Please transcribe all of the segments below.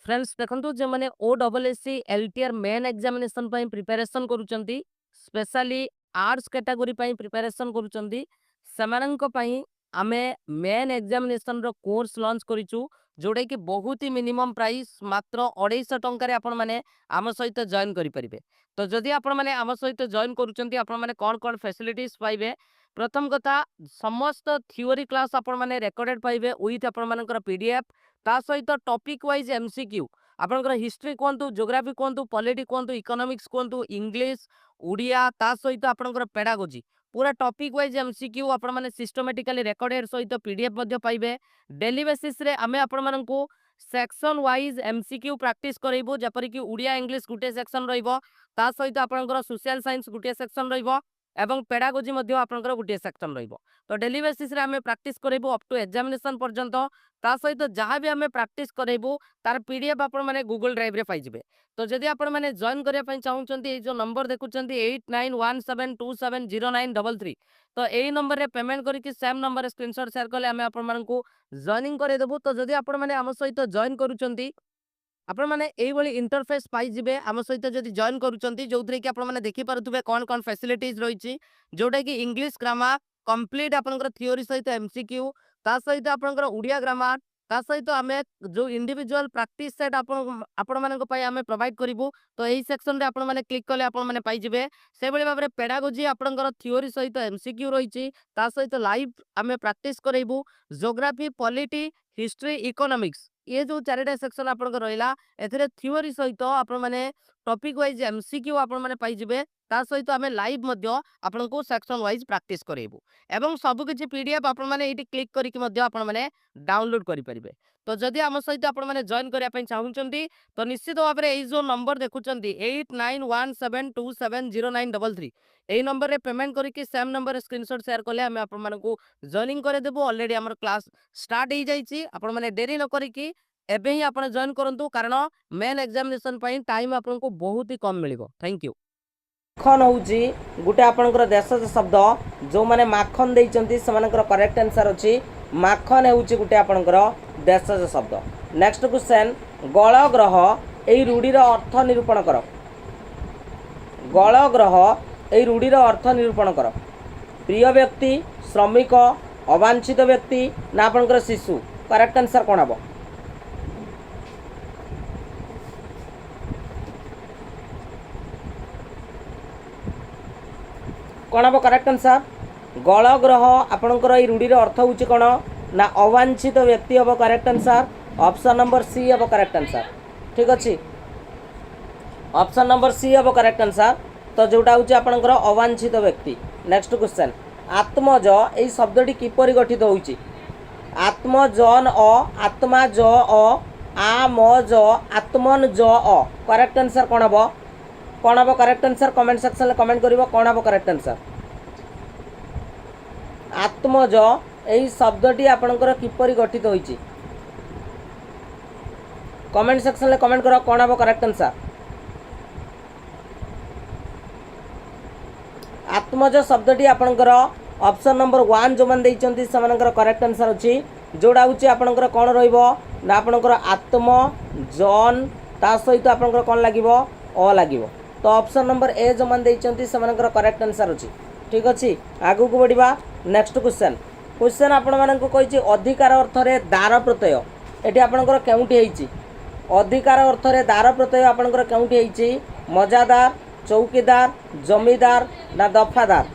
Friends देखंतु जे माने ओडब्ल्यूएससी एलटीआर मेन एग्जामिनेशन पई प्रिपरेशन करूचंती स्पेशली आर्ट्स कैटेगरी पई प्रिपरेशन करूचंती समानंक पई आमे मेन एग्जामिनेशन रो कोर्स लॉन्च करिचु जोडे कि बहुत ही मिनिमम प्राइस मात्र 250 टंका रे आपण माने आम सहित जॉइन करि परिबे। तो जदि आपण माने आम सहित जॉइन करूचंती आपण माने कोन कोन फैसिलिटीज पाइबे। प्रथम कथा समस्त थ्योरी क्लास आपण माने रिकॉर्डेड पाइबे विथ आपण मानकर पीडीएफ ता सहित टॉपिक वाइज एमसीक्यू आपनकर हिस्ट्री कहतु ज्योग्राफी कहतु पॉलिटी कहतु इकोनॉमिक्स कहतु इंग्लिश उड़िया ता सहित आपनकर पेडागोजी पूरा टॉपिक वाइज एमसीक्यू आपण माने सिस्टमैटिकली रिकॉर्डेड सहित पीडीएफ मध्ये पाइबे। डेली बेसिस रे आमे आपण मानकू सेक्शन वाइज एमसीक्यू प्रैक्टिस करइबो जेपरि कि उड़िया इंग्लिश गुटे सेक्शन रहिबो ता सहित आपनकर सोशल साइंस गुटे सेक्शन रहिबो एवं पेडागोजी मध्ये आपनकर गुटे सेक्शन रहिबो। तो डेली बेसिस रे आमे प्रैक्टिस करइबो अप टू एग्जामिनेशन पर्यंत ता सहित जहाँ भी आम प्रैक्टिस करेबू तार पीडीएफ आपण माने गूगल ड्राइव रे पाइबे। तो जदि आपण माने जॉइन करिया पई चाहउचंती ए जो नंबर देखुचंती 8917270933 तो एई नंबर रे पेमेंट करिकि सेम नंबर रे स्क्रीनशॉट शेयर करले आमे आपण मानकू जॉइनिंग करे देबू। तो जदि आपण माने आम सहित जॉइन करूचंती आपण माने एई भली इंटरफेस पाई जिवे आम सहित जदि जॉइन करूचंती जोथरे कि आपण माने देखि पारुथबे कोन कोन फैसिलिटीज रहिछि जोटा कि इंग्लिश ग्रामर कंप्लीट आपनकर थ्योरी सहित एमसीक्यू ता सहित आपनकर उड़िया ग्रामर ता सहित आमे जो इंडिविजुअल प्रैक्टिस सेट आपण मानक पई आमे प्रोवाइड करिवु। तो एही सेक्शन रे आपण माने क्लिक कले आपण माने पाई जिवे से बळे भाबरे पेडागोजी आपनकर थ्योरी सहित एमसीक्यू रहिछि ता सहित लाइव आमे प्रैक्टिस करइबु ज्योग्राफी पॉलिटी हिस्ट्री इकोनॉमिक्स ये जो चारिटा सेक्शन आपनकर रहिला एथरे थ्योरी सहित आपण माने टॉपिक वाइज एमसीक्यू आपण माने पाई जिवे ता सहित आमे लाइव मध्य आपनको सेक्शन वाइज प्रैक्टिस करइबु एवं सब किछि पीडीएफ आपण माने एटी क्लिक करिकि मध्य आपण माने डाउनलोड करि परिबे। तो जदि आम सहित आपण माने जॉइन करिया पई चाहुचंती तो निश्चित भाबरे एई जो नंबर देखुचंती 8917270933 एई नंबर रे पेमेंट करिकि सेम नंबर रे स्क्रीनशॉट शेयर करले हमें आपण मानकू जॉइनिंग करे देबो। ऑलरेडी हमर क्लास स्टार्ट हो जाइछि आपण माने देरी न करिकि एबे ही आपण जॉइन करंतु कारण मेन एग्जामिनेशन पई टाइम आपनको बहुत ही कम मिलिबो। Thank you. माखन हूँ गोटे आपंकर देशज शब्द जो मैंने माखन देइचंती सेमानकर करेक्ट आंसर अच्छी माखन हूँ गोटे आपंकर देशज शब्द। नेक्स्ट क्वेश्चन गल ग्रह यही रूढ़ीर अर्थ निरूपण कर। गल ग्रह यही रूढ़ीर अर्थ निरूपण कर। प्रिय व्यक्ति श्रमिक अवांछित व्यक्ति ना आपंकर शिशु करेक्ट आंसर कौन हम? कौन हम करेक्ट आंसर? गल ग्रह आपणकर ये रूढ़ीर अर्थ हूँ कौन ना अवांछित व्यक्ति हम correct answer. Option number C हम करेक्ट आंसर। ठीक अच्छे ऑप्शन नंबर सी हम करेक्ट आंसर। तो जोटा हूँ आपणकर अवांछित व्यक्ति। नेक्स्ट क्वेश्चन आत्मज यही शब्दटी किपरि गठित होइछि? आत्मजन आत्मा ज आम ज आत्मन ज करेक्ट आंसर कौन हम? कौन हम करेक्ट आंसर कमेंट सेक्शन में कमेंट करिवो कौन हम करेक्ट आंसर? आत्मज यही शब्दटी आपणकर किपरि गठित होइछि कमेंट सेक्शन में कमेंट करो कौन हम करेक्ट आंसर? आत्मज शब्दटी आपणकर ऑप्शन नंबर 1 जो मन देइचंती सेमानकर करेक्ट आंसर अछि जोडा होछि आपणकर कोन रहइबो ना आपणकर आत्म जन ता सहित आपणकर कोन लागिवो अ लागिवो। तो ऑप्शन नंबर ए जो मन देइचंती सेमानकर करेक्ट आंसर अछि। ठीक अछि आगु को बढ़िबा। नेक्स्ट क्वेश्चन क्वेश्चन आपण माननको कहिछि अधिकार अर्थ रे दार प्रत्यय एठी आपणकर केउठी हेइछि? अधिकार अर्थ रे दार प्रत्यय आपणकर केउठी हेइछि? मजादार चौकीदार जमीदार ना दफादार?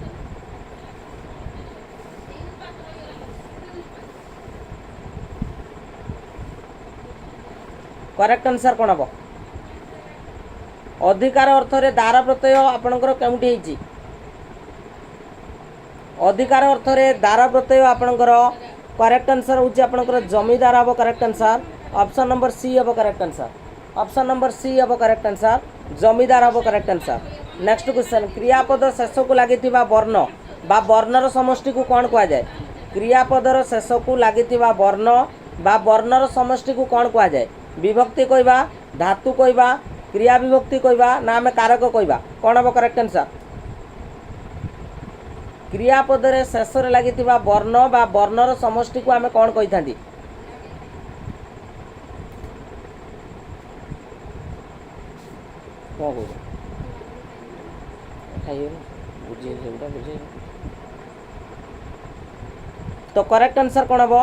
करेक्ट आंसर कौन हम? अधिकार अर्थ रे दार प्रत्यय आपणकर केउठी हेइछि? अधिकार अर्थ रे दार प्रत्यय आपणकर करेक्ट आंसर होछि आपणकर जमीदार हम correct answer. Option number C हम correct answer. Option number C हम करेक्ट आंसर जमीदार हम करेक्ट आंसर। नेक्स्ट क्वेश्चन क्रियापद शेष को लगिथिबा वर्ण बा वर्णर समष्टि को कौन कहा जाए? क्रियापदर शेष को लगिथिबा वर्ण बा वर्णर समष्टि को कौन कहा जाए? विभक्ति कहबा धातु कहबा क्रिया विभक्ति कहबा ना आम कारक कहबा कौन हम करेक्ट आंसर? क्रियापदरे शेष लगी वर्ण बा वर्णर समष्टि को आम कौन कही था? କ'ଣ କହୁଛ ଖାଇବେ ବୁଝେଇ ସେଗୁଡ଼ା ବୁଝେଇ तो करेक्ट आंसर कौन हम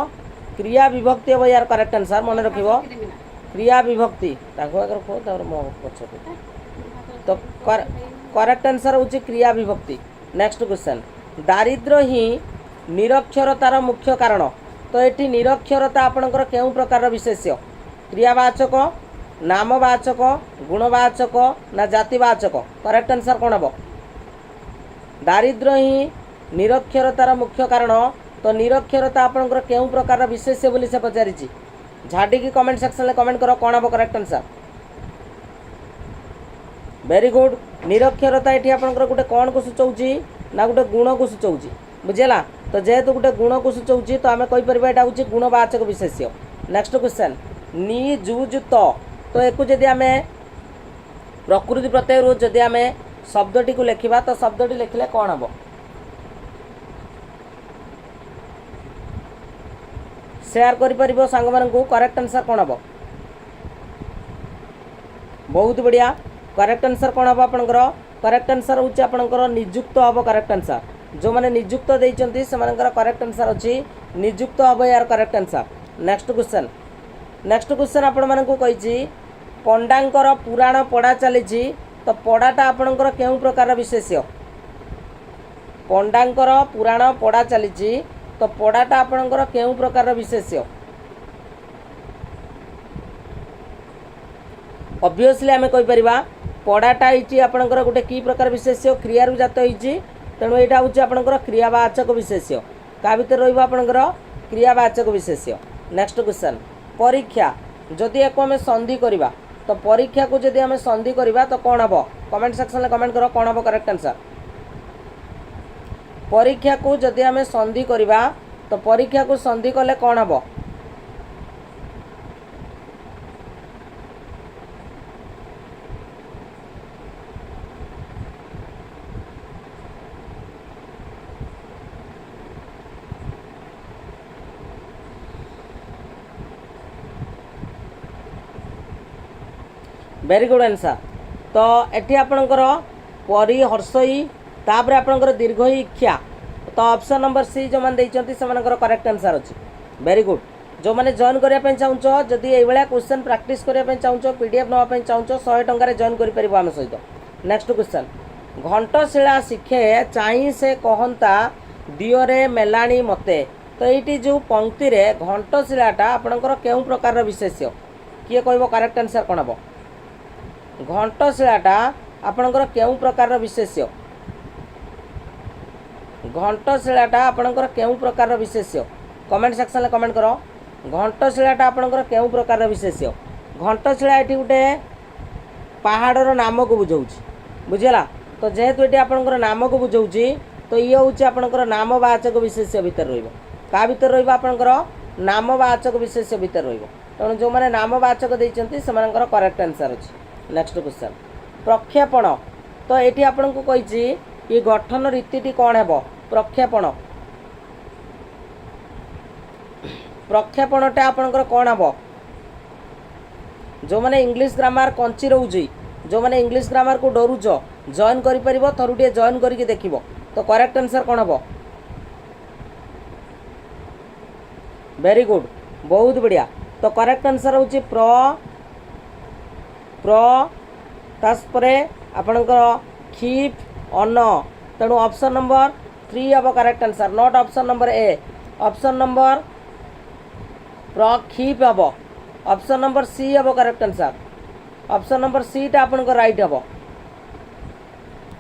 क्रिया विभक्ति हम यार करेक्ट आंसर मन रख क्रिया विभक्ति मो पछ तो करेक्ट आंसर हूँ क्रिया विभक्ति। नेक्स्ट क्वेश्चन दारिद्र ही निरक्षरतार मुख्य कारण तो ये निरक्षरता आपणकर केउ प्रकार विशेष्य क्रियावाचक नामवाचक गुणवाचक ना जातिवाचक करेक्ट आंसर कौन हम दारिद्र ही निरक्षरतार मुख्य कारण तो निरक्षरता आपणकर केउ प्रकार विशेष्य बोली से पचारि झाड़ी कमेंट सेक्शन में कमेंट करो कौन हम करेक्ट आंसर वेरी गुड निरक्षरता ये आपंकर गोटे कौन को सूचाऊँ ना गोटे गुण को सूचाऊँ बुझेगा तो जेहेतु गोटे गुण को सूचाऊँ तो आम कहीपर यहाँ हूँ गुणवाचक विशेष्य। नेक्स्ट क्वेश्चन निजुजुत तो एक जदि आम प्रकृति प्रत्यय जदि आम शब्दटी को लिखा तो शब्दटी लिखले कौन हम शेयर कर सांग मान करेक्ट आंसर कौन हम बहुत बढ़िया करेक्ट आंसर कौन हम आपंकर करेक्ट आंसर हूँ आपंकर निजुक्त हम करेक्ट आंसर जो मैंने निजुक्त देइचंती सेमानकर करेक्ट आंसर अच्छी निजुक्त हम यार करेक्ट आंसर। नेक्स्ट क्वेश्चन आपण मानकु कहिछि पंडांकर पुराण पढ़ा चली तो पढ़ाटा आपणकर केउ प्रकार विशेष्य पंडांकर पुराण पढ़ा चली तो पढ़ाटा आपणकर केउ प्रकार विशेष्य ऑब्वियसली आम कहीपर पढ़ाटा ये आपंकर गोटे की प्रकार विशेष्य क्रियारू जात होती तेणु यहाँ हूँ आपंकर क्रियावाचक विशेष्य क्या भितर रहा क्रियावाचक विशेष्य। नेक्स्ट क्वेश्चन परीक्षा जदि एक आम संधि करवा तो परीक्षा को जदि आम संधि करवा तो कौन हम कमेंट सेक्शन में कमेंट करो कौन हम करेक्ट आंसर परीक्षा को जदि आम संधि करवा तो परीक्षा को संधि कले कौन हम वेरी गुड आंसर तो एटी आपणकर परिहर्षई तापर आपणकर दीर्घई इच्छा तो ऑप्शन नंबर सी जो मैंने देइचंती सेमानकर करेक्ट आंसर अच्छी वेरी गुड जो मैंने जॉइन करने चाहूँ जदि ये क्वेश्चन प्रैक्टिस करने चाहूँ पीडीएफ नापी चाहूँ 100 टंकार जॉइन कर आम सहित। नेक्स्ट क्वेश्चन घंटशिला शिखे चाही से कहता दियोरे मेलाणी मते तो ये जो पंक्ति रे घंटशिलाटा आपणकर केउ प्रकार विशेष्य किए कहब करेक्ट आंसर कौन हम घंटशिलाटा आपणकर केउ प्रकार विशेष्य घंटशिलाटा आपणकर केउ प्रकार विशेष्य कमेंट सेक्शन में कमेंट करो घंटशिलाटा आपणकर केउ प्रकार विशेष्य घंटशिला ये गोटे पहाड़र नाम को बुझाऊँ बुझेगा तो जेहेतु ये आपणकर नाम को बुझाऊँ तो ये हूँ आपणकर नामवाचक विशेष्य भितर क्या भितर आपणकर नामवाचक विशेष्य भितर तेणु जो मैंने नामवाचक देइचंती सेमानकर करेक्ट आंसर अच्छी। नेक्स्ट क्वेश्चन प्रक्षेपण तो ये आपन को कही ये गठन रीति कौन है प्रक्षेपण प्रक्षेपणटा आपनकर कौन हम जो मैंने इंग्लिश ग्रामर कंची रोचे जो मैंने इंग्लिश ग्रामर को डरुच जॉइन कर थरुटे जॉइन करके देख तो करेक्ट आंसर कौन हम वेरी गुड बहुत बढ़िया तो करेक्ट आंसर हूँ प्र तास्परे आपणकर खीप अन्न तेणु ऑप्शन नंबर 3 हम correct answer not option number A option number प्रक्षीप हम ऑप्शन नंबर सी हम correct answer option number C टा आपणकर राइट हम।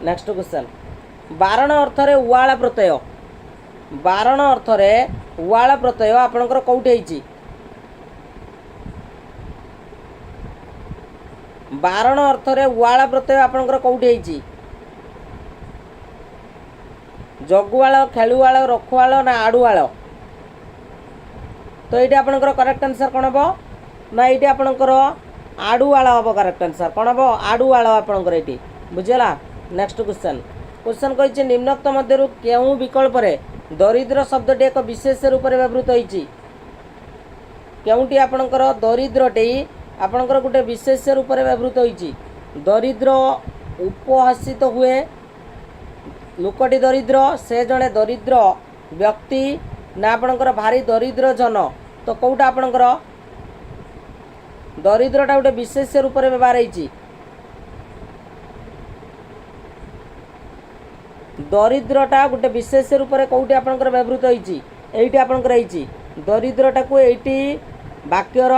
नेक्स्ट क्वेश्चन बारण अर्थरे उवाला प्रत्यय बारण अर्थरे उवाला प्रत्यय आपणकर कोउठी होईची बारण अर्थरे उवाला प्रत्यय आपणकर कोउठी होईची जगुआल खेलुआल रखुआल ना आड़ुआल तो ये आपणकर करेक्ट आंसर कौन हम ना ये आपणकर आड़ुआल हम करेक्ट आंसर कौन हम आड़ुआल आपणकर ये बुझेगा। नेक्स्ट क्वेश्चन कही निम्नोक्त मध्य केउं विकल्प रे दरिद्र शब्दटी एक विशेष रूप में व्यवहृत होईची केउंटी आपणकर दरिद्रटी आपणकर गोटे विशेष रूप में व्यवहृत होईची दरिद्र उपहासित हुए लोकटी दरिद्र से जड़े दरिद्र व्यक्ति ना आपणकर भारी दरिद्र जन तो कौटा आपणकर दरिद्रटा गोटे विशेष रूप में व्यवहार होती दरिद्रटा गोटे विशेष रूप में कौटी आपणकर व्यवहृत होती एटी आपणकर होती दरिद्रटा को एटी वाक्यर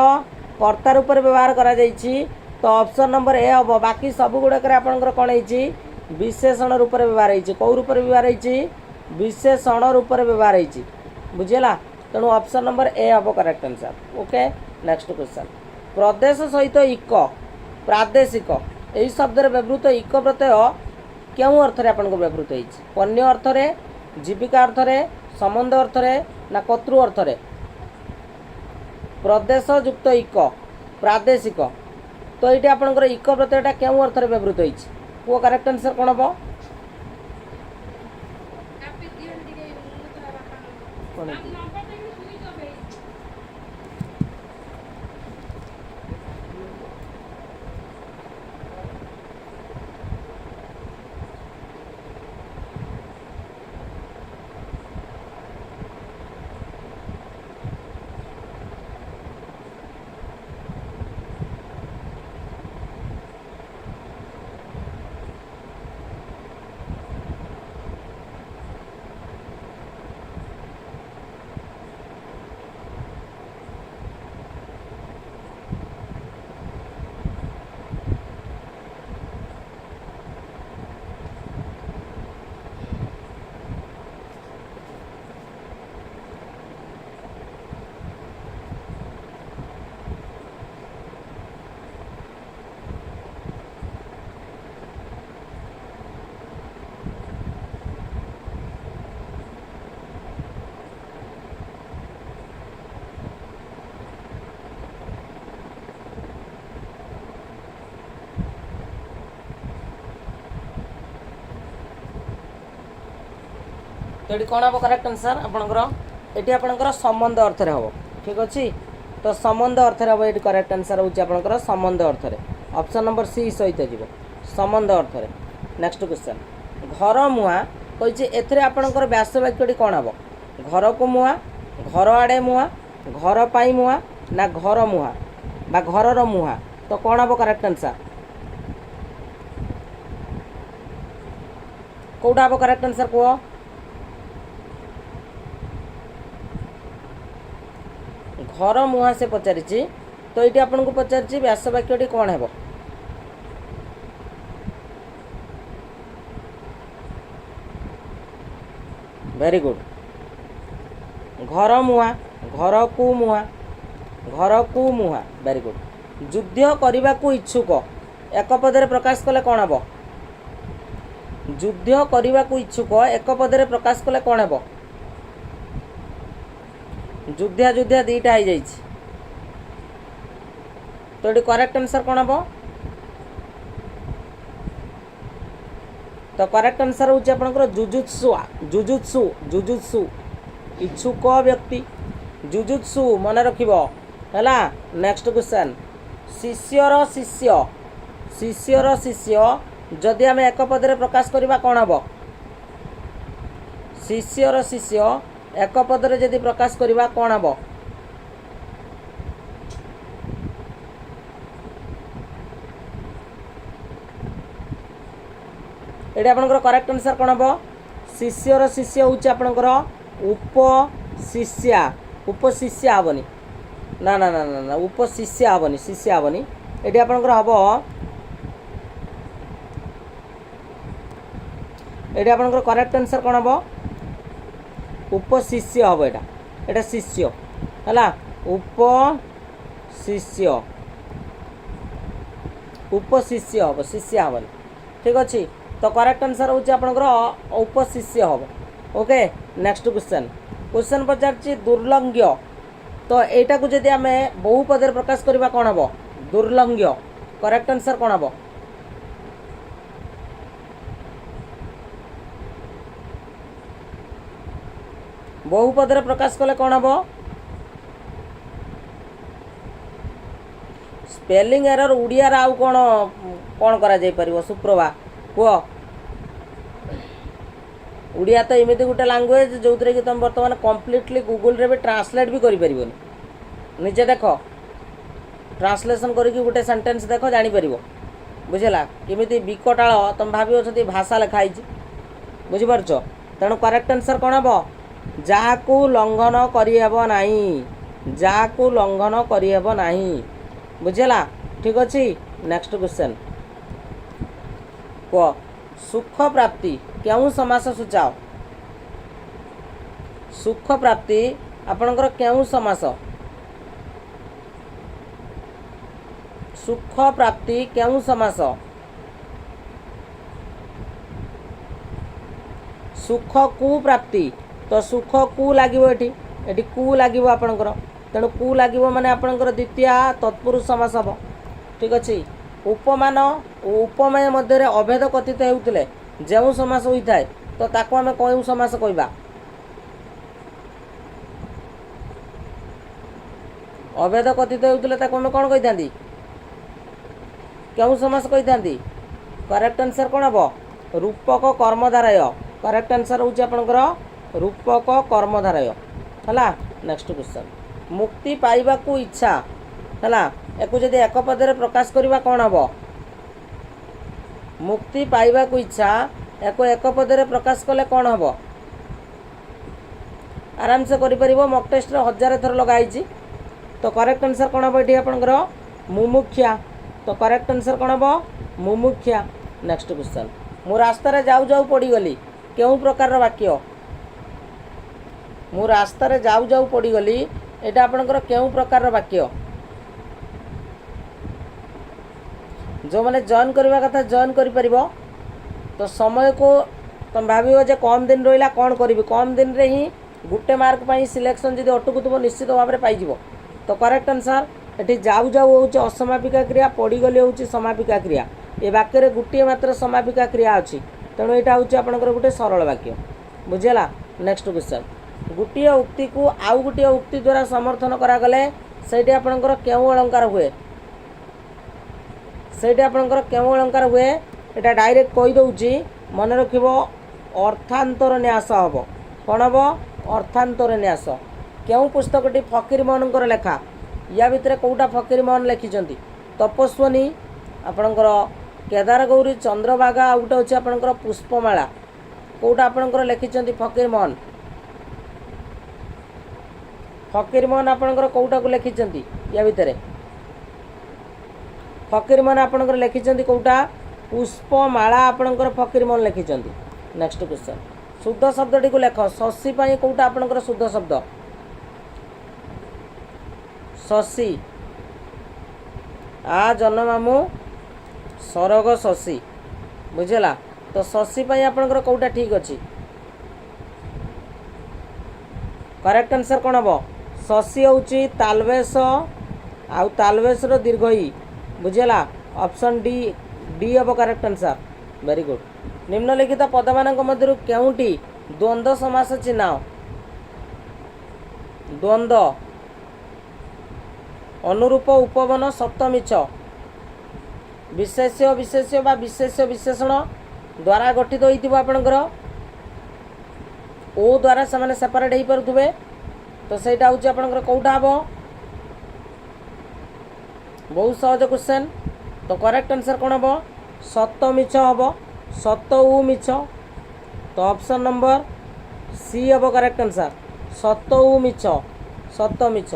कर्ता रूप में व्यवहार करा जाइछि तो ऑप्शन नंबर ए हम बाकी सब गुड़ाक आपणकर कौन होती विशेषण रूप में व्यवहार होती कौ रूप में व्यवहार होती विशेषण रूप में व्यवहार होती बुझेगा तेणु ऑप्शन नंबर ए हम correct answer okay next question प्रदेश सहित इक प्रादेशिक यही शब्द व्यवहृत इक प्रत्यय क्यों अर्थ रे आपन को व्यवहृत होती पन्य अर्थ रे जीविका अर्थ रे संबंध अर्थ रे ना कर्तृ अर्थ रे प्रदेश युक्त इक प्रादेशिक तो ये आपंकर इक प्रत्ययटा क्यों अर्थ रे व्यवहृत होती वो करेक्ट आंसर कौन हम तो ये कौन हम करेक्ट आंसर आपंकर ये आपंकर संबंध अर्थ रे हम ठीक अच्छे तो संबंध अर्थ रे हम ये करेक्ट आंसर होची आपंकर संबंध अर्थ रे ऑप्शन नंबर सी सहित जीव संबंध अर्थ रे नेक्स्ट क्वेश्चन घर मुआ कही एथरे आपंकर व्यास वाक्यटी कौन हम घर को मुआ घर आड़े मुआ घर पाई मुआ ना घर मुआ बा घर मुआ तो कौन हम करेक्ट आंसर कौटा हम करेक्ट आंसर कह घर मुहा से पचारि तो ये आपन को पचारि व्यास वाक्यटी कौन है वेरी गुड घर मुहा घर को मुहा वेरी गुड युद्ध करने को इच्छुक एक पदरे प्रकाश कले कौन हम युद्ध करने को इच्छुक एक पदरे प्रकाश कले कौन हम युद्धा युद्धा दीटा हो जाइए तो ये करेक्ट आंसर कौन हम तो करेक्ट आंसर हूँ आपंकर जुजुत्सु जुजुत्सु जुजुत्सु इच्छुक व्यक्ति जुजुत्सु मन रखा नेक्स्ट क्वेश्चन शिष्यर शिष्य शिष्यर शिष्य जदि आम एक पदरे प्रकाश करवा कौन हम शिष्यर शिष्य एक पदरे जदि प्रकाश करवा कौन हम ये आपंकर करेक्ट आंसर कौन हम शिष्यर शिष्य हूँ आपंकर उपशिष्या उपशिष्या हेनी ना ना ना ना उपशिष्या हेनी शिष्या हेनी ये आपंकर हम ये आपंकर करेक्ट आंसर कौन हम उपशिष्य हम यहाँ शिष्य है उपशिष्य उपशिष्य हम शिष्य हेनी ठीक अच्छे तो करेक्ट आंसर हूँ आपंकर उपशिष्य हम ओके नेक्स्ट क्वेश्चन क्वेश्चन पचार दुर्लंघ्य तो यहाँ को जब आम बहुपद प्रकाश करवा कौन हम दुर्लंघ्य करेक्ट आंसर कौन हम बहुपदरे प्रकाश कले कौन हम स्पेलिंग एरर ओडिया रा आउ कोन कोन करा जाई परिबो सुप्रभा को ओडिया तो एମିତି गोटे लैंग्वेज जो कि तुम बर्तमान कम्प्लीटली गूगल रे भी ट्रांसलेट भी करि परिबोनी निजे देखो ट्रांसलेशन करके गोटे सेंटेंस देख जापर बुझेगा केमी विकटाल तुम भावी भाषा लिखाई बुझीपार तेणु करेक्ट आंसर कौन हम जहाँ लंघन करहब नहीं जहाँ लंघन करहब नहीं बुझेगा ठीक अच्छे नेक्स्ट क्वेश्चन कह सुख प्राप्ति क्यों समास सूचाओ सुख प्राप्ति आपणकर क्यों समास सुख प्राप्ति क्यों समास सुख कु प्राप्ति तो सुख कु लागिवो एटी कु लागिवो आपणकर तेणु कु लागिवो माने आपणकर द्वितीय तत्पुरुष समास हबो ठीक अछि उपमान उपमेय मध्य रे अभेद कथित हेउतले जेउ समास होइथाय तो ताको आमे कोउ समास कहबा अभेद कथित हेउतले ताको आमे कोन कहिथांदी क्यों समास कही करेक्ट आंसर कौन हम रूपक कर्मधारय करेक्ट आंसर हूँ आपंकर रूपक कर्मधारय है नेक्स्ट क्वेश्चन मुक्ति पाइबा को इच्छा है एक जदि एक पदे प्रकाश करवा कौन हम मुक्ति पाइबा को इच्छा एक पदे प्रकाश कले कौन हम आराम से करि मॉक टेस्ट 1000 थर लगाई तो करेक्ट आंसर कौन हम ये आपंकर मुमुक्षा तो करेक्ट आंसर कौन हम मुमुक्षा नेक्स्ट क्वेश्चन मु रास्तार जाऊ जाऊ पड़गली क्यों प्रकार वाक्य मु रास्तार जाऊ जाऊ पड़गली यहाँ आपंकर क्यों प्रकार वाक्य जो मैंने जॉइन करवा कथा जॉइन कर तो समय को तुम भाव जे कम दिन रहा कौन करी कम दिन रे ही गोटे मार्क पर सिलेक्शन जब अटकुव निश्चित भाव में पाई तो करेक्ट आंसर ये जाऊ जाऊ हूँ असमापिका क्रिया पड़गली हूँ समापिका क्रिया ये वाक्य गोटे मात्र समापिका क्रिया अच्छी तेणु यहाँ हूँ आपंकर गोटे सरल वाक्य बुझेगा नेक्स्ट क्वेश्चन गोटे उक्ति को आउ गोटे उक्ति द्वारा समर्थन करागले से आपंकर क्यों अलंकार हुए से आपंकर क्यों अलंकार हुए यहाँ डायरेक्ट कहीदे मन रख अर्थांतर न्यास हम कौन हम अर्थांतर न्यास क्यों पुस्तकटी फकीर मोहन लेखा या भितर कौटा फकीर मोहन लिखिं तपस्वनी आपणकर केदार गौरी चंद्रभागा आ गोटे अच्छे आपणकर पुष्पमाला कौटा आपणकर लिखिं फकीर मोहन आपणकर कौटा को लिखिं या भितर फकीर मोहन आपणकर लिखिं कौटा पुष्पमाला आपणकर फकीर मोहन लिखिं नेक्स्ट क्वेश्चन शुद्ध शब्दटी को लेख शशी कौटा आपणकर शुद्ध शब्द शशी आ जन्ममु सरग शशी बुझेगा तो शशी आपंकर कौटा ठीक अच्छी करेक्ट आंसर कौन हम शशी हूँ तालवेश आउ तालवेश दीर्घई बुझेगा ऑप्शन डी डी हम करेक्ट आंसर वेरी गुड निम्नलिखित पदमान मध्य केउटी द्वंद्व समास चिन्ह द्वंद्व अनुरूप उपवन सप्तमिच विशेष्य विशेष्य बा विशेष्य विशेषण द्वारा गठित होइतिबो आपनकर ओ द्वारा से सेपरेट हो पारुथबे तो सेटा होची आपनकर कौटा हबो बहुत सहज क्वेश्चन तो करेक्ट आंसर कौन हम सप्तमिच हम सत उ मिछ तो ऑप्शन नंबर सी हम करेक्ट आंसर सत उ मिछ सप्तमिच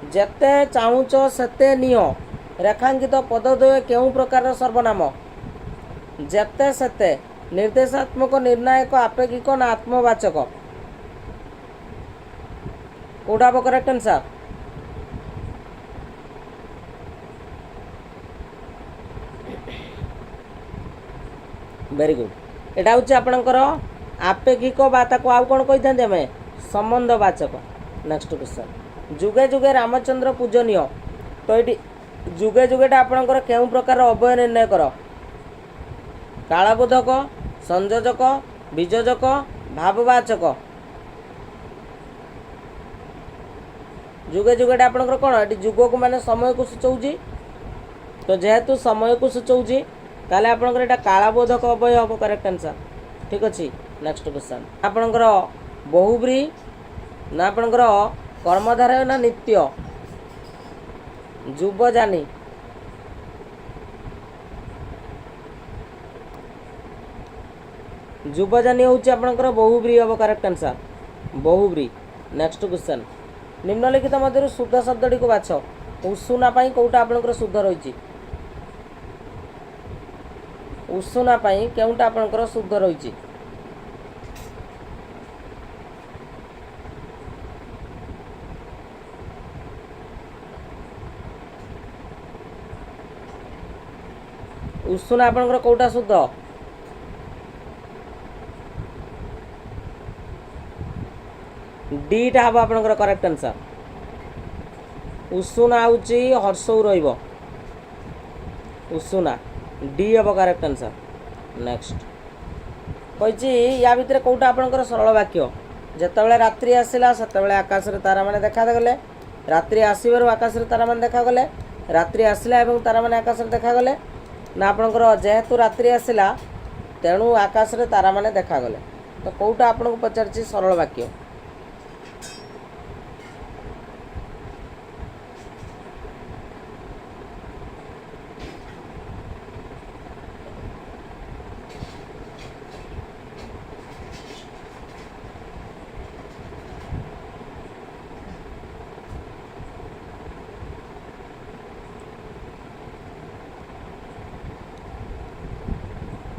जेते चाहूच सेते नियो रेखांकित पदद्वय केउं प्रकार सर्वनाम जेते सेते निर्देशात्मक निर्णायक आपेक्षिक ना आत्मवाचक कौटा हम करेक्ट आंसर वेरी गुड एटा हूँ आपणकर आपेक्षिक आउ कौन कही था आम संबंधवाचक नेक्स्ट क्वेश्चन जुगे जुगे रामचंद्र पूजनीय तो ये जुगे जुगेटा आपणकर केउं प्रकार अव्यय निर्णय कर कालबोधक संयोजक बीजोजक भाववाचक जुगे जुगेटा आपणकर कौन ये जुग को माने समय को सूचाऊँगी तो जेहेतु समय को सूचौछि ताले आपनकर एटा कालाबोधक अव्यय हबो करेक्ट आंसर ठीक अछि। नेक्स्ट क्वेश्चन आपनकर बहुब्री ना आपनकर कर्मधारय ना नित्य जुबजानी जुबजानी होउछि आपनकर बहुब्री हबो करेक्ट आंसर बहुब्री। नेक्स्ट क्वेश्चन निम्नलिखित मध्यरु शुद्ध शब्दटी को बाछ उषुना पाई कोउटा आपनकर शुद्ध रहिछि उषुना पाई केउटा आपनकर शुद्ध रहिछि उषुना आपनकर कोउटा शुद्ध डीटा हम आपनकर करेक्ट आंसर उषुना होउछि हर्षौ रहिबो उषुना डी हम करेक्ट आंसर। नेक्स्ट कहिछि या भितर कोउटा आपनकर सरल वाक्य जेतेबेले रात्रि आसिला सेतेबेले आकाश रे तारा माने देखा गले रात्रि आसीबारु आकाश रे तारा माने देखा गले रात्रि आसिला एवं तारा माने आकाश रे देखा गले ना आपनकर जेहेतु रात्रि आसिला तेणु आकाश रे तारा माने देखा गले तो कोउटा आपनको पचारछि सरल वाक्य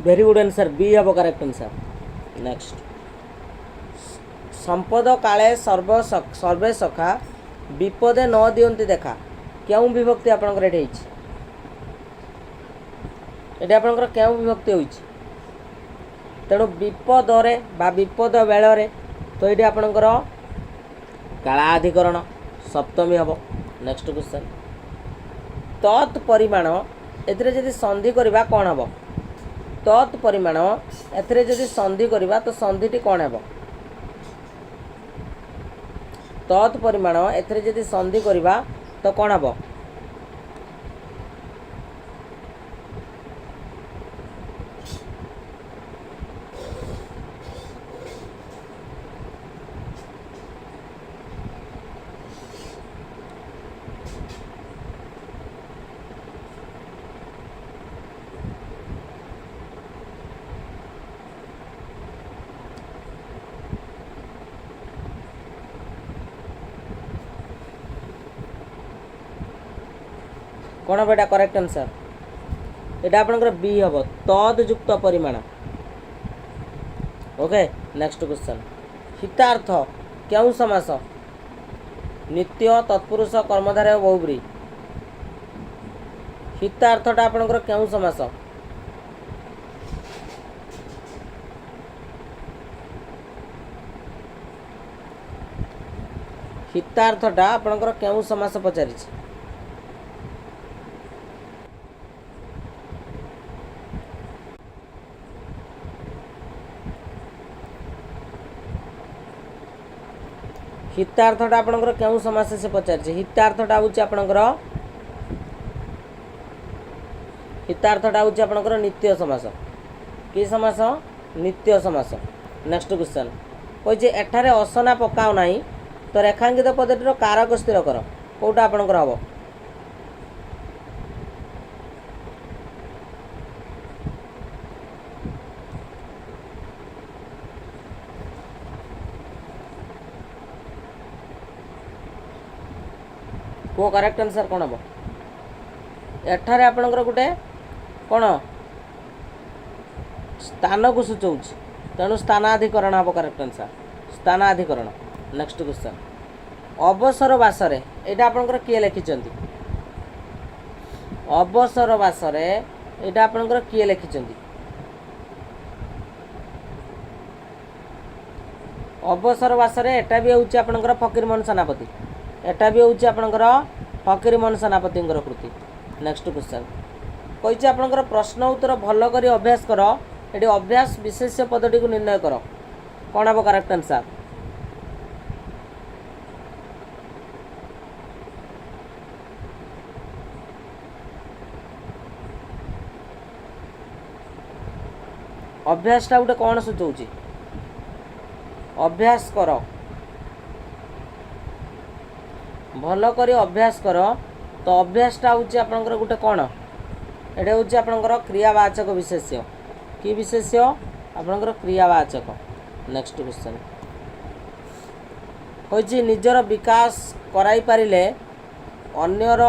वेरी गुड आंसर बी हम करेक्ट आंसर। नेक्स्ट संपद काले सर्वे सखा विपदे न दियंती देखा क्यों विभक्ति आपनकर एठी हिच एठी आपनकर क्यों विभक्ति होइछ तेणु विपद रे बा विपद बेल रे तो ये आपणकर कालाधिकरण सप्तमी हम। नेक्स्ट क्वेश्चन तत्परिमाण एथिरे जदि संधि करबा कोन हम तत्परिमाण एथिरे जदि संधि करबा तो संधिटी कोन हेबो तत्परिमाण एथिरे जदि संधि करबा तो कोन हेबो कौन बेटा करेक्ट आंसर एटा आपनकर बी हम तदयुक्त परिमाण। ओके नेक्स्ट क्वेश्चन हितार्थ क्यों समास नित्य तत्पुरुष कर्मधारय बहुब्री हितार्थटा आपनकर क्यों समास हितार्थटा आपनकर क्यों समास पचारि हितार्थटा आपनकर क्यों समास से पचारि हितार्थटा होउछि आपनकर हितार्थटा होउछि आपनकर नित्य समास कि समास नित्य समास। नेक्स्ट क्वेश्चन कहि एठारे असना पकाओ नाही तो रेखांकित पद्धतिर कारक स्थिर कर कोटा आपनकर हबो को करेक्ट आंसर कौन हम एठारे आपनकर गोटे कौन स्थान को सूचौ तेणु स्थानाधिकरण हम करेक्ट आंसर स्थानाधिकरण। नेक्स्ट क्वेश्चन अवसर बासरे एटा आपनकर किए लिखिचंती अवसर बासरे एटा आपनकर किए लिखिचंती अवसर बासरे एटा भी होउछि आपनकर फकीरमोहन सेनापति एटा भी होउछि आपनकर फकीरमोहन सेनापति कृति। नेक्स्ट क्वेश्चन कहिछि आपनकर प्रश्न उत्तर भल करी अभ्यास कर एटी अभ्यास विशेष्य पदटी को निर्णय कर कौन हम करेक्ट आंसर अभ्यासटा गोटे कौन सूचौछि अभ्यास कर भल कर अभ्यास कर तो अभ्यासटा हूँ आपंकर गोटे कौन एटा हूँ आपंकर क्रियावाचक विशेष्य कि विशेष्य आपंकर क्रियावाचक। नेक्स्ट क्वेश्चन होछि निजर विकास कराई पारिले अन्यर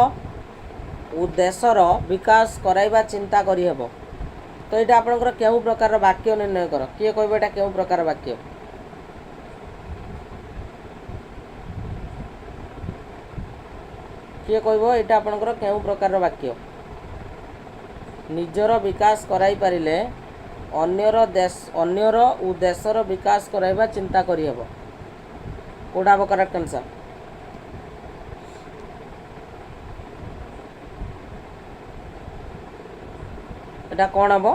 देशर विकास कराइबा चिंता करी हेबो। तो ये आपंकर केउ प्रकार वाक्य निर्णय कर किए कहबो एटा केउ प्रकार वाक्य किए कहबो एटा आपंकर केउ प्रकार वाक्य निजर विकास कराई पारिले अन्यर देशर विकास कराइबा चिंता करी हेबो कोडा हम करेक्ट आंसर एटा कौन हम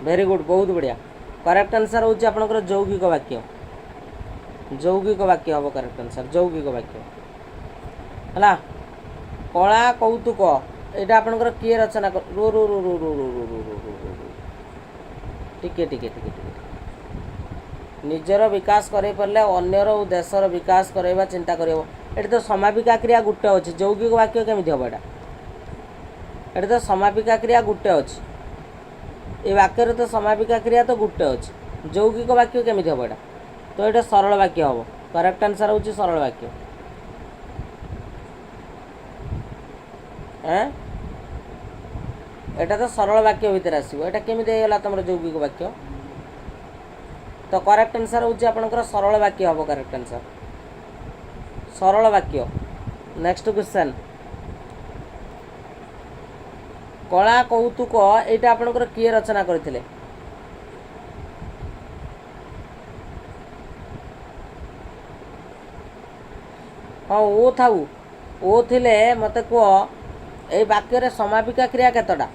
वेरी गुड बहुत बढ़िया करेक्ट आंसर हूँ आपंकर यौगिक वाक्य हम करेक्ट आंसर यौगिक वाक्य है कला कौतुक यहाँ आपंकर किए रचना कर रो रो रो रो रो रो रो रो रो रो रो टिके टिके टिके टिके निजर विकास करे पड़े अन्यर देशर विकास कराइबा चिंता करियो एटी तो समापिका क्रिया गुटे अच्छे यौगिक वाक्य केमी हम एटा तो समापिका क्रिया गुटे अच्छे ये वाक्य तो समापिका क्रिया तो गुटे अच्छे यौगिक वाक्य केमी हम एटा तो ये सरल वाक्य हम करेक्ट आंसर हूँ सरल वाक्य एटा तो सरल वाक्य भितर आसो एटा केमी गला तुम यौगिक वाक्य तो करेक्ट आंसर हूँ आपंकर सरल वाक्य हम करेक्ट आंसर सरल वाक्य। नेक्स्ट क्वेश्चन कला कौतुक यहाँ आपंकर किए रचना करथिले हाँ ओ थाऊ ओ थिले मते कह ए वाक्य समापिका क्रिया केतटा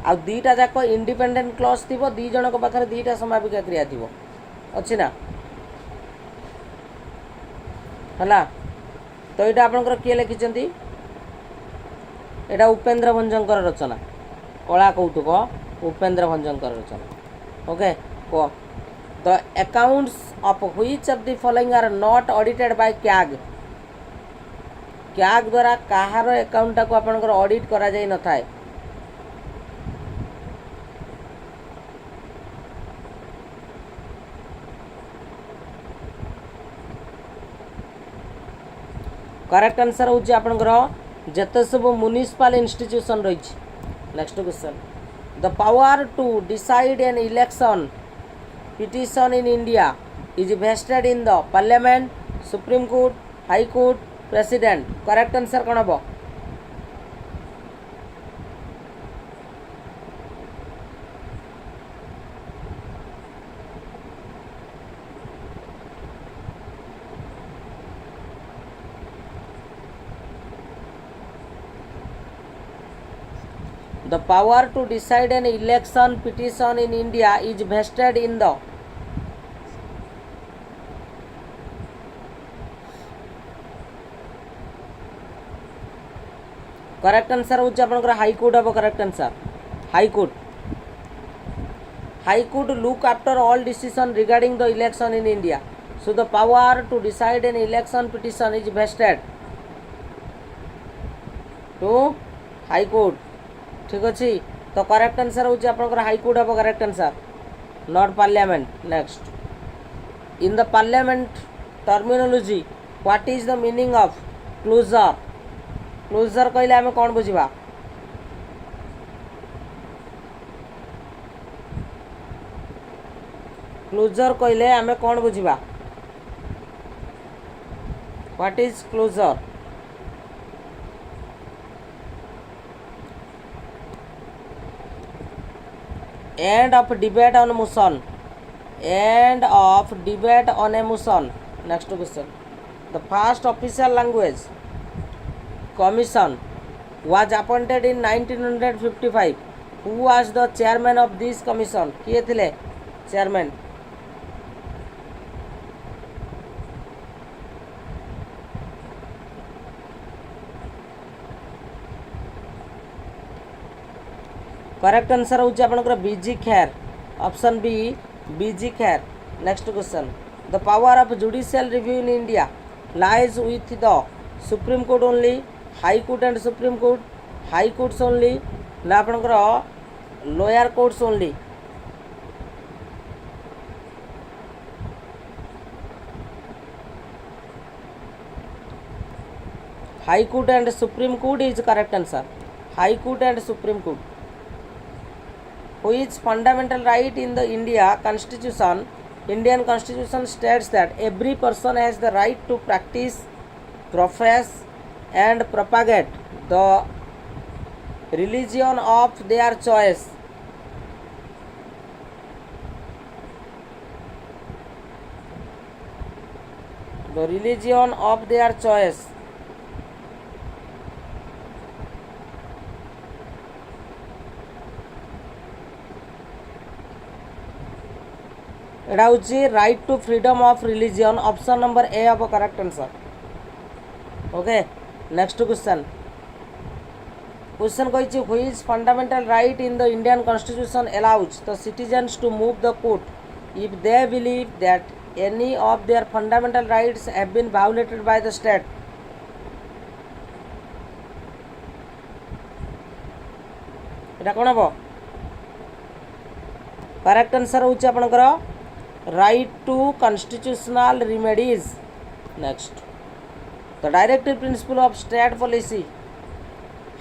आ दीटा जाक इंडिपेंडेंट क्लॉज थी दी जन पाखे दीटा समापिका क्रिया थी अच्छी ना है तो यहाँ आपंकर किए लिखिं यहाँ उपेन्द्र भंजकर रचना कला कौतुक उपेन्द्र भंजकर रचना ओके कह the accounts of which of the following are not audited by CAG CAG द्वारा कहार अकाउंट को आपंकर ऑडिट करा जाई न थाए करेक्ट आंसर हूँ आपंकर जिते सब म्युनिसिपल इंस्टीट्यूशन रही। Next question the power to decide an election petition in India is vested in the parliament supreme court high court president correct answer कौन हम The power to decide an election petition in India is vested in the correct answer हूँ आपंकर high court हम correct answer high court look after all decision regarding the election in India so the power to decide an election petition is vested to high court ठीक अच्छे तो correct answer हूँ आपंकर high court हम correct answer not parliament. Next in the parliament terminology what is the meaning of closure closure कहले आम कौन बुझा क्लोजर कहले आम कौन बुझा what is closure end of debate on motion end of debate on a motion। next question the first official language commission was appointed in 1955 who was the chairman of this commission किए थिले chairman correct answer होउची आपनकर बीजी खैर option B बीजी खैर। Next question the power of judicial review in India lies with the supreme court only high court and supreme court high courts only ना आपनकर lower courts only. High court and supreme court is correct answer high court and supreme court. Which fundamental right in the Indian Constitution states that every person has the right to practice, profess and propagate the religion of their choice? The religion of their choice. एटा होची right to freedom of religion option number A of correct answer. Okay next question कही which fundamental right in the Indian constitution allows the citizens to move the court if they believe that any of their fundamental rights have been violated by the state. एटा कोन हबो correct answer होची आपनकर right to constitutional remedies। Next the directive principle of state policy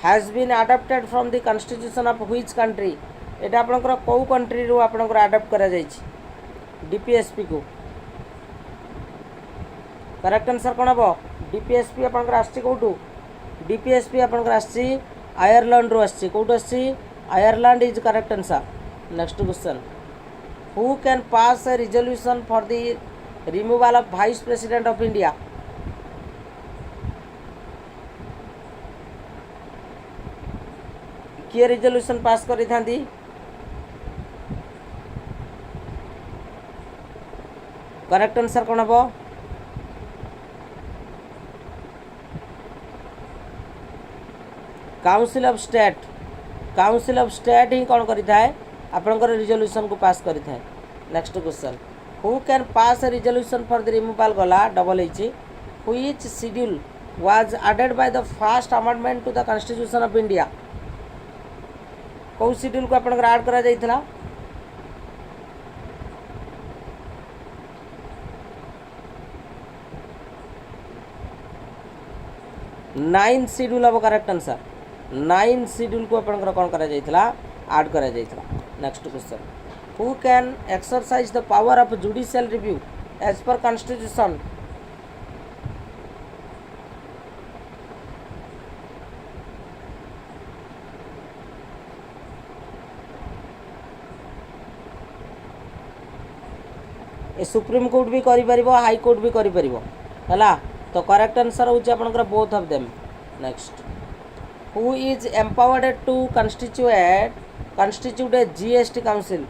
has been adopted from the constitution of which country? एटा आपनकर को country रो आपनकर adopt करा जायछि DPSP को। करेक्ट आंसर कोन हबो डीपीएसपी आपनकर आछि कोटू डीपीएसपी आपनकर आछि आयरलैंड रो आछि कोटू आछि Ireland is correct answer. Next question Who can pass a resolution for the removal of Vice President of India? किए resolution पास करी थांदी करेक्ट आंसर कौन हबो काउंसिल ऑफ स्टेट ही कौन करी थाए आपनकर रिजोल्यूशन को पास करी थाए। Next question who can pass a resolution for the removal गला double H which schedule was added by the first amendment to the constitution of India. कौ शेड्यूल को आपनकर ऐड करा जायथिला 9 शेड्यूल अब करेक्ट आंसर 9 शेड्यूल को आपनकर कोन करा जायथिला ऐड करा जायथिला। Next question who can exercise the power of judicial review as per constitution. A supreme court भी करि परिबो हाई कोर्ट भी करि परिबो हला तो करेक्ट आंसर होची आपनकर both of them. Next who is empowered to constitute a GST council।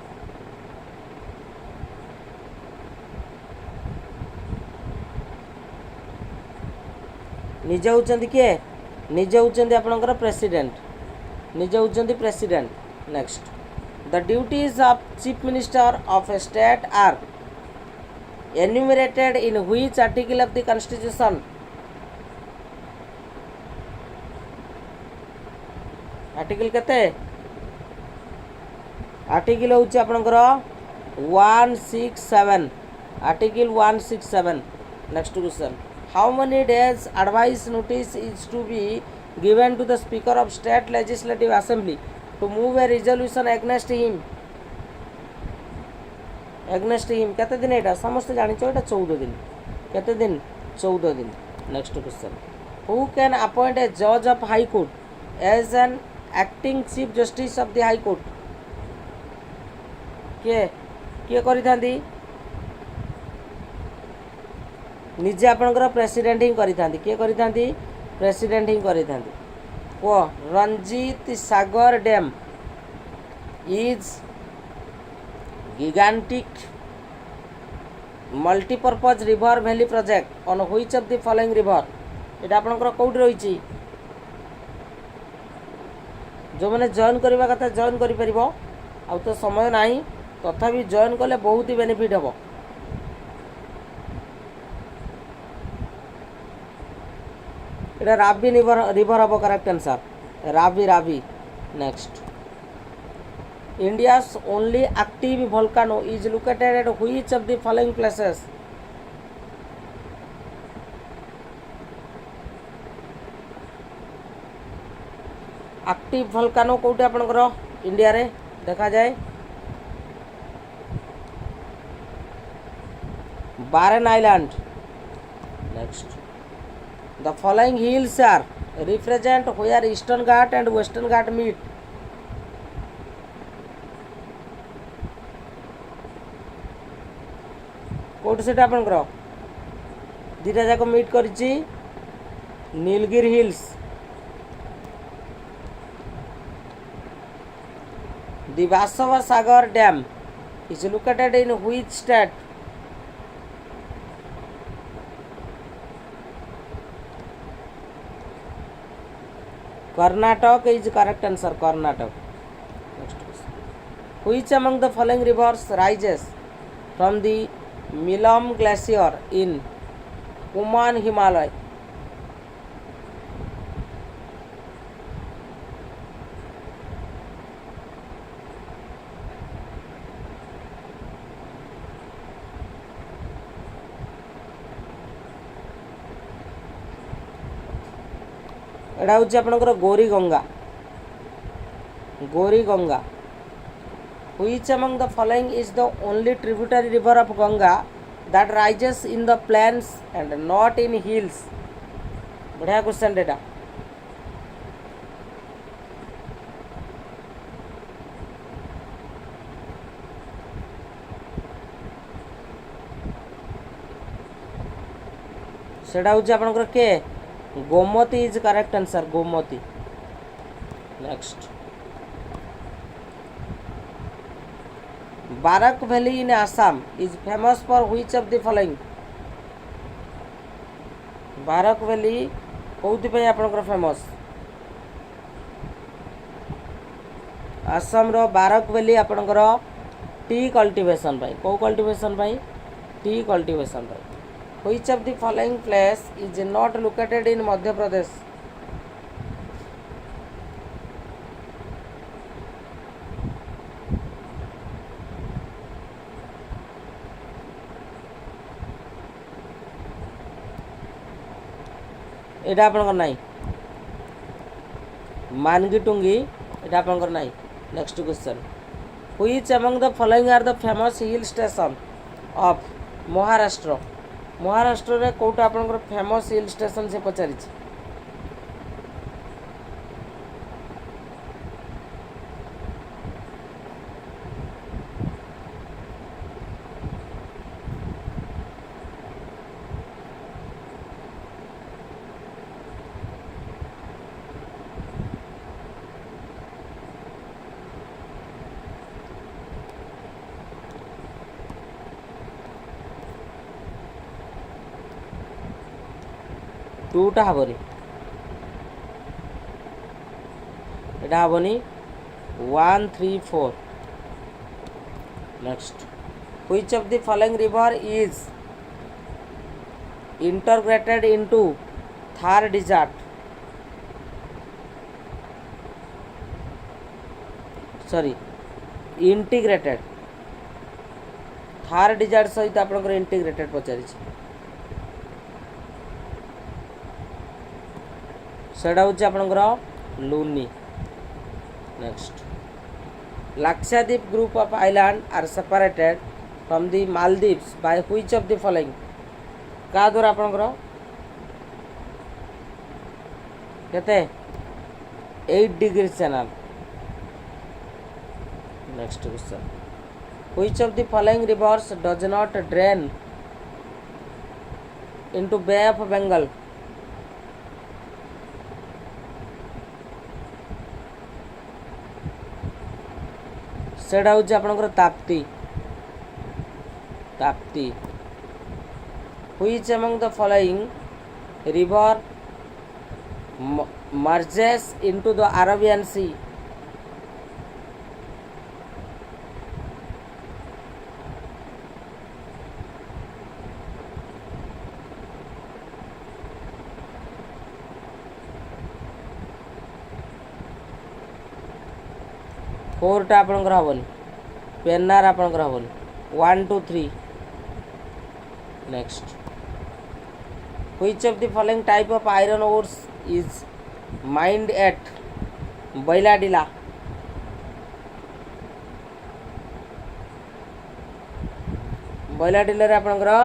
निजे होचंदी के निजे होचंदी आपनकर प्रेसिडेंट निजे होचंदी president. Next the duties of chief minister of a state are enumerated in which article of the constitution। Article केते article होची आपनकर 167 article 167। Next question how many days advice notice is to be given to the speaker of state legislative assembly to move a resolution against him केते दिन एटा समस्त जानि छ एटा 14 दिन केते दिन 14 दिन। Next question who can appoint a जज of high court as an acting chief justice of the high court. किए करि थांदी निजे आपनकर प्रेसिडेंट ही करि थांदी किए करि थांदी प्रेसिडेंट ही करि थांदी को Ranjit Sagar dam is gigantic multi-purpose river valley project on which of the following river। एटा आपनकर कोड रहिछि जो मैंने जॉइन करवा कथा जॉइन कर परिबो आ तो समय नहीं तथापि जॉइन कले बहुत ही बेनिफिट हम এটা রাবি রিভার হব correct answer Rabi next India's only active volcano is located at which of the following places? Active volcano कोटे आपनकर इंडिया रे देखा जाए Barren island next the following hills are represent where eastern Ghat and western Ghat meet कोट से आपनकर दुटा जाक मीट करिछि Nilgiri hills The Basava Sagar Dam is located in which state? Karnataka is correct answer. Karnataka. Next question. Which among the following rivers rises from the Milam Glacier in Kuman, Himalaya? एटा हूँ आपनकर Gauri Ganga which among the following is the only tributary river of Ganga that rises in the plains and not in hills बढ़िया question डेटा सेटा हूँ आपनकर के Gomti is correct answer Gomti next Barak valley in Assam is famous for which of the following Barak valley कोउथि पे आपनकर famous Assam रो बाराक वैली आपनकर टी कल्टीवेशन पाई को कल्टीवेशन पाई टी कल्टीवेशन पाई Which of the following place is not located in Madhya Pradesh? एटा आपनकर नाही मानगीटुंगी एटा आपनकर नाही next question Which among the following are the famous hill station of Maharashtra? Maharashtra रे कोटा आपनकर फेमस हिल स्टेशन से पचारि टूटा हबनी एटा हबनी 1 3 4 next which of the following river is integrated into Thar desert sorry integrated Thar desert सहित आपनकर इंटीग्रेटेड पचारि सेटा हूँ आपनकर Luni next Lakshadweep group of island are separated from the Maldives by which of the following का द्वारा आपनकर केते 8 degree channel next question which of the following rivers does not drain into Bay of Bengal सेटा हूँ आपनकर Tapti Tapti which among the following river merges into the Arabian Sea फोरटा आपणकर हेनी पेनार आपणकर हेनी 1 2 3 next which of the following type of iron ores is mined at Bailadila Bailadila रे आपणकर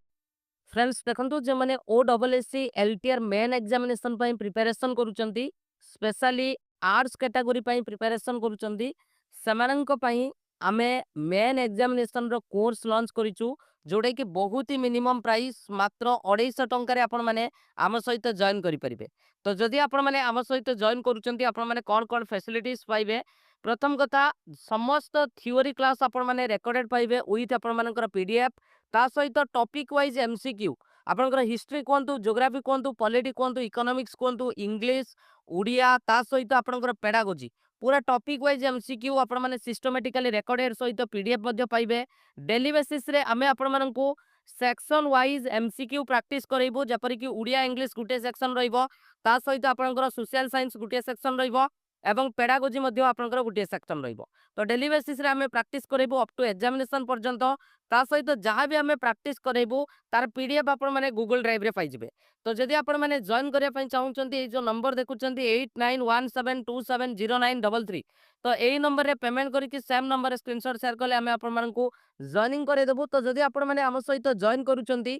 फ्रेंड्स देखंतु जे माने ओडब्ल्यूएससी एलटीआर मेन एग्जामिनेशन पई प्रिपरेशन करूचंती स्पेशली आर्ट्स कैटेगरी पई प्रिपरेशन करूचंती सेमानंक पई आमे मेन एग्जामिनेशन रो कोर्स लॉन्च करिचु जोडे कि बहुत ही मिनिमम प्राइस मात्र 250 टंका रे आपण माने आम सहित जॉइन करि परिबे। तो जदि आपण माने आम सहित जॉइन करूचंती आपण माने कोन कोन फैसिलिटीज पाइबे प्रथम कथा समस्त थ्योरी क्लास आपण माने रिकॉर्डेड पाइबे विथ आपण मानकर पीडीएफ ता सहित टॉपिक वाइज एमसीक्यू आपनकर हिस्ट्री कहतु ज्योग्राफी कहतु पॉलिटी कहतु इकोनॉमिक्स कहतु इंग्लिश उड़िया ता सहित आपनकर पेडागोजी पूरा टॉपिक वाइज एमसीक्यू आपण माने सिस्टमैटिकली रिकॉर्डेड सहित पीडीएफ मध्ये पाइबे। डेली बेसिस रे आमे आपण मानकू सेक्शन वाइज एमसीक्यू प्रैक्टिस करैबो जेपरि कि उड़िया इंग्लिश गुटे सेक्शन रहइबो ता सहित आपनकर सोशल साइंस गुटे सेक्शन रहइबो एवं पेडागोजी मध्ये आपनकर गुटे सेक्शन रहइबो। तो डेली बेसिस रे आमे प्रैक्टिस करैबो अप टू एग्जामिनेशन पर्यंत ता सहित जहाँ भी आमे प्रैक्टिस करैबो तार पीडीएफ आपण माने गूगल ड्राइव रे पाइजिबे। तो जदि आपण माने जॉइन करिया पई चाहुचंती ए जो नंबर देखुचंती 8917270933 तो एई नंबर रे पेमेंट करिकि सेम नंबर रे स्क्रीनशॉट शेयर करले आमे आपण मानकू जॉइनिंग करे देबो। तो जदि आपण माने हम सहित जॉइन करूचंती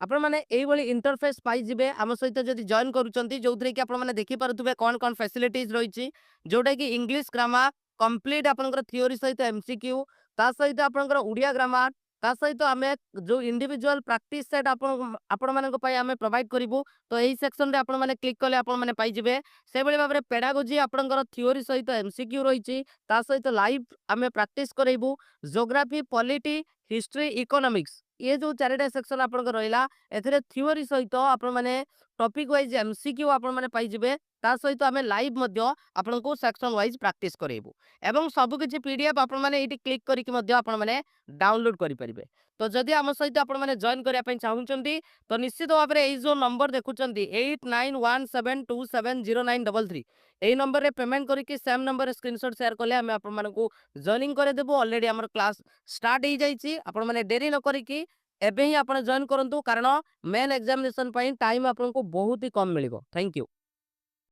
आपण माने एई भली इंटरफेस पाई जिबे आम सहित जदि जॉइन करूचंती जोथरे कि आपण माने देखि पारुथबे कोन कोन फैसिलिटीज रहिछि जोटा कि इंग्लिश ग्रामर कंप्लीट आपनकर थ्योरी सहित एमसीक्यू ता सहित आपनकर उड़िया ग्रामर ता सहित आमे जो इंडिविजुअल प्रैक्टिस सेट आपण मानक पई आमे प्रोवाइड करिवु। तो एही सेक्शन रे आपण माने क्लिक कले आपण माने पाई जिबे से भली भाबरे पेडागोजी आपनकर थ्योरी सहित एमसीक्यू रहिछि ता सहित लाइव आमे प्रैक्टिस करैबु ज्योग्राफी पॉलिटी हिस्ट्री इकोनॉमिक्स ये जो चारिटा सेक्शन आपनकर रहिला एथरे थ्योरी सहित आपण माने टॉपिक वाइज एमसीक्यू आपण माने पाई जिबे ता सहित आमे लाइव मध्य आपनको सेक्शन वाइज प्रैक्टिस करैबु एवं सब किछि पीडीएफ आपण माने एटी क्लिक करिकि मध्य आपण माने डाउनलोड करि परिबे। तो जदि आम सहित आपण माने जॉइन करिया पई चाहुचंती तो निश्चित भाबरे एई जो नंबर देखुचंती 8917270933 एई नंबर रे पेमेंट करिकि सेम नंबर रे स्क्रीनशॉट शेयर करले हमें आपण मानकू जॉइनिंग करे देबो। ऑलरेडी हमर क्लास स्टार्ट हो जाइछि आपण माने देरी न करिकि एबे ही आपण जॉइन करंतु कारण मेन एग्जामिनेशन पई टाइम आपनको बहुत ही कम मिलिबो। Thank you.